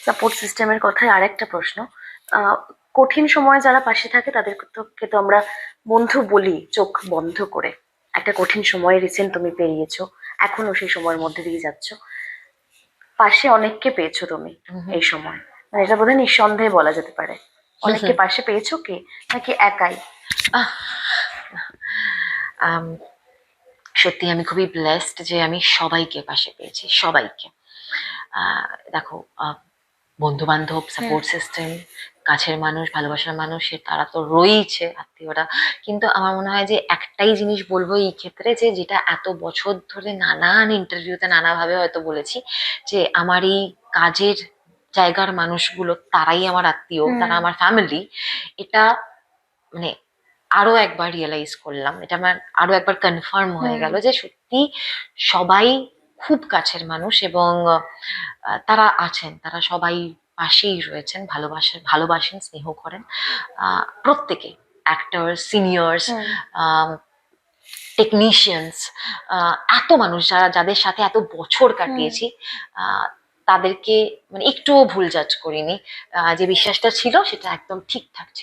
Support সিস্টেমের কথায় আরেকটা প্রশ্ন। কঠিন সময়ে যারা পাশে থাকে তাদেরকে তো আমরা বন্ধু বলি চোখ বন্ধ করে। একটা কঠিন সময় রিসেন্ট তুমি পেরিয়েছো, এখনো সেই সময়ের মধ্যে দিয়ে যাচ্ছ, পাশে অনেককে পেয়েছো তুমি এই সময়, মানে এটা বোধহয় নিঃসন্দেহে বলা যেতে পারে। অনেককে পাশে পেয়েছো কি, নাকি একাই? আম, সত্যি আমি খুবই ব্লেসড যে আমি সবাইকে পাশে পেয়েছি, সবাইকে। দেখো, বন্ধু বান্ধব, সাপোর্ট সিস্টেম, কাছের মানুষ, ভালোবাসার মানুষ, তারা তো রয়েছে, আত্মীয়রা। কিন্তু আমার মনে হয় যে একটাই জিনিস বলবো এই ক্ষেত্রে, যে যেটা এত বছর ধরে নানান ইন্টারভিউতে নানাভাবে হয়তো বলেছি, যে আমার এই কাজের জায়গার মানুষগুলো তারাই আমার আত্মীয়, তারা আমার ফ্যামিলি। এটা মানে আরো একবার রিয়েলাইজ করলাম, এটা আমার আরো একবার কনফার্ম হয়ে গেল যে সত্যি সবাই খুব কাছের মানুষ, এবং তারা আছেন, তারা সবাই পাশেই রয়েছেন, ভালোবাসেন, স্নেহ করেন। প্রত্যেকে, অ্যাক্টর, সিনিয়র্স, টেকনিশিয়ানস, এত মানুষ যাদের সাথে এত বছর কাটিয়েছি, তাদেরকে মানে একটুও ভুল জাজ করিনি। যে বিশ্বাসটা ছিল সেটা একদম ঠিকঠাক ছিল।